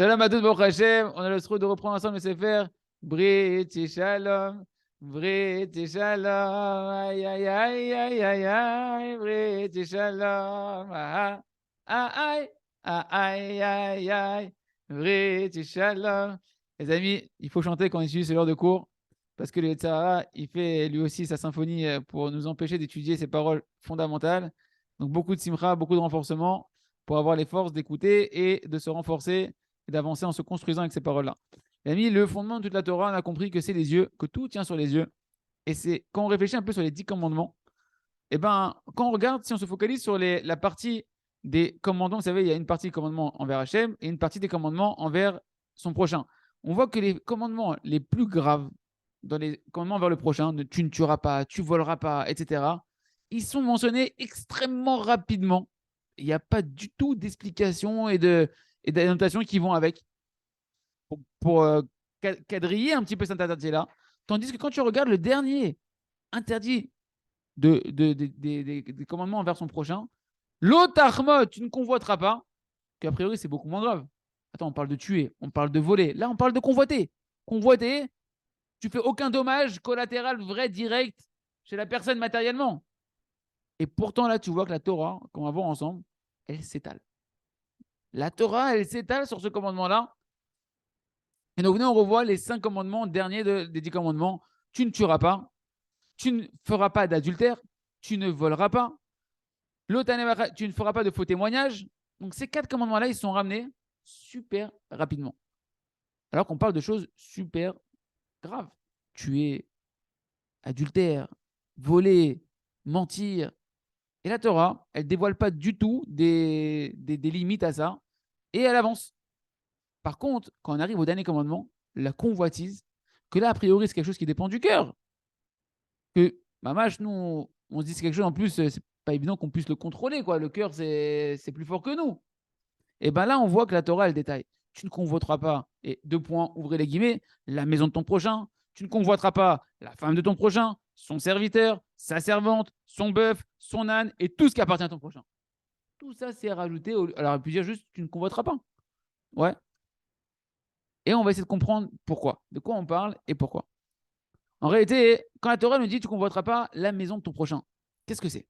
Shalom à tous, Baruch Hashem. On a le souhait de reprendre ensemble le Sefer. Brit Shalom. Brit Shalom. Aïe, aïe, aïe, aïe, aïe, aïe. Brit Shalom. Ah, ah, aïe, ah, aïe, aïe, aïe. Brit Shalom. Les amis, il faut chanter quand il suit ce genre de cours. Parce que le Yetzirah, il fait lui aussi sa symphonie pour nous empêcher d'étudier ces paroles fondamentales. Donc beaucoup de simcha, beaucoup de renforcement pour avoir les forces d'écouter et de se renforcer et d'avancer en se construisant avec ces paroles-là. Les amis, le fondement de toute la Torah, on a compris que c'est les yeux, que tout tient sur les yeux. Et c'est quand on réfléchit un peu sur les 10 commandements, et ben, quand on regarde, si on se focalise sur la partie des commandements, vous savez, il y a une partie des commandements envers Hachem et une partie des commandements envers son prochain. On voit que les commandements les plus graves, dans les commandements envers le prochain, tu ne tueras pas, tu voleras pas, etc., ils sont mentionnés extrêmement rapidement. Il n'y a pas du tout d'explication et d'annotation qui vont avec pour quadriller un petit peu cet interdit-là. Tandis que quand tu regardes le dernier interdit des commandements envers son prochain, l'otarmot, tu ne convoiteras pas, qu'a priori c'est beaucoup moins grave. Attends, on parle de tuer, on parle de voler. Là, on parle de convoiter. Convoiter, tu fais aucun dommage collatéral vrai, direct chez la personne matériellement. Et pourtant, là, tu vois que la Torah, qu'on va voir ensemble, elle s'étale. La Torah, elle s'étale sur ce commandement-là. Et donc, venez, on revoit les 5 commandements derniers des 10 commandements. Tu ne tueras pas, tu ne feras pas d'adultère, tu ne voleras pas, tu ne feras pas de faux témoignages. Donc, ces 4 commandements-là, ils sont ramenés super rapidement. Alors qu'on parle de choses super graves. Tuer, adultère, voler, mentir. Et la Torah, elle ne dévoile pas du tout des limites à ça. Et elle avance. Par contre, quand on arrive au dernier commandement, la convoitise, que là, a priori, c'est quelque chose qui dépend du cœur. Que, mamache, nous, on se dit c'est quelque chose en plus, c'est pas évident qu'on puisse le contrôler, quoi. Le cœur, c'est plus fort que nous. Et bien là, on voit que la Torah, elle détaille. Tu ne convoiteras pas, et 2 points, ouvrez les guillemets, la maison de ton prochain. Tu ne convoiteras pas la femme de ton prochain, son serviteur, sa servante, son bœuf, son âne, et tout ce qui appartient à ton prochain. Tout ça, c'est rajouté. Alors, on peut dire juste, tu ne convoiteras pas. Ouais. Et on va essayer de comprendre pourquoi. De quoi on parle et pourquoi. En réalité, quand la Torah nous dit tu ne convoiteras pas la maison de ton prochain, qu'est-ce que c'est?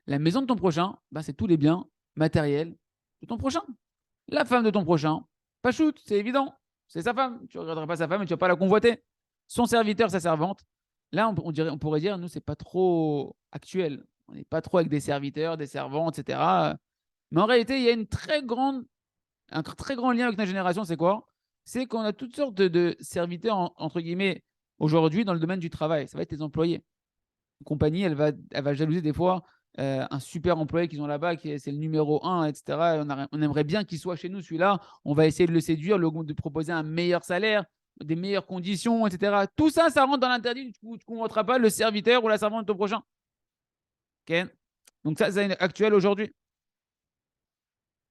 La maison de ton prochain, ben, c'est tous les biens matériels de ton prochain. La femme de ton prochain, pas shoot, c'est évident. C'est sa femme. Tu ne regarderas pas sa femme et tu ne vas pas la convoiter. Son serviteur, sa servante. Là, on pourrait dire, nous, c'est pas trop actuel. On n'est pas trop avec des serviteurs, des servantes, etc. Mais en réalité, il y a un très grand lien avec notre génération, c'est quoi? C'est qu'on a toutes sortes de serviteurs, entre guillemets, aujourd'hui dans le domaine du travail. Ça va être les employés. Une compagnie, elle va jalouser des fois un super employé qu'ils ont là-bas, c'est le numéro 1, etc. On aimerait bien qu'il soit chez nous, celui-là. On va essayer de le séduire, de proposer un meilleur salaire, des meilleures conditions, etc. Tout ça, ça rentre dans l'interdit. Tu ne convoiteras pas le serviteur ou la servante de ton prochain. Okay. Donc ça, c'est actuel aujourd'hui.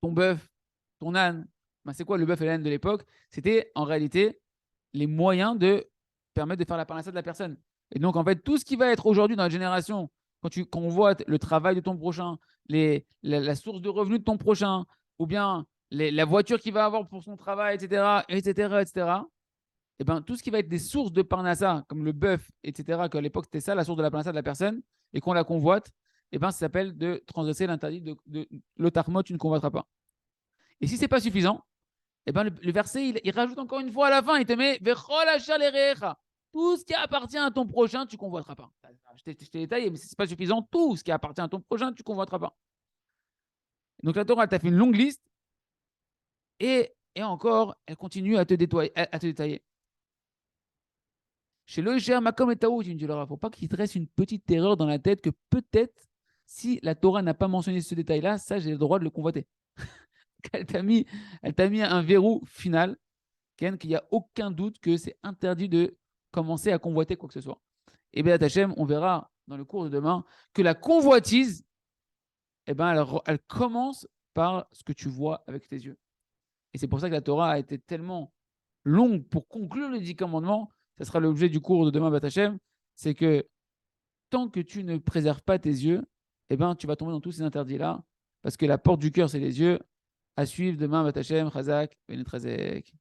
Ton bœuf, ton âne, ben c'est quoi le bœuf et l'âne de l'époque? C'était en réalité les moyens de permettre de faire la parnassa de la personne. Et donc, en fait, tout ce qui va être aujourd'hui dans la génération, quand on voit le travail de ton prochain, la source de revenus de ton prochain, ou bien la voiture qu'il va avoir pour son travail, etc., etc., etc., et ben, tout ce qui va être des sources de parnassa, comme le bœuf, etc., qu'à l'époque, c'était ça, la source de la parnassa de la personne, et qu'on la convoite, et ben, ça s'appelle de transgresser l'interdit de l'otarmot, tu ne convoiteras pas. Et si ce n'est pas suffisant, eh ben, le verset, il rajoute encore une fois à la fin, il te met tout ce qui appartient à ton prochain, tu ne convoiteras pas. Je t'ai détaillé, mais ce n'est pas suffisant. Tout ce qui appartient à ton prochain, tu ne convoiteras pas. Donc la Torah, elle t'a fait une longue liste et encore, elle continue à te détailler. Chez Loïcher, Makom et Taou, tu me dis, il ne faut pas qu'il te reste une petite erreur dans la tête que peut-être, si la Torah n'a pas mentionné ce détail-là, ça, j'ai le droit de le convoiter. Elle t'a mis un verrou final, qu'il n'y a aucun doute que c'est interdit de commencer à convoiter quoi que ce soit. Et bien, Hachem, on verra dans le cours de demain que la convoitise, eh ben, elle commence par ce que tu vois avec tes yeux. Et c'est pour ça que la Torah a été tellement longue pour conclure les 10 commandements. Ça sera l'objet du cours de demain, Hachem. C'est que tant que tu ne préserves pas tes yeux, eh ben, tu vas tomber dans tous ces interdits-là. Parce que la porte du cœur, c'est les yeux. À suivre demain, Batachem, Chazak, Benetrazek.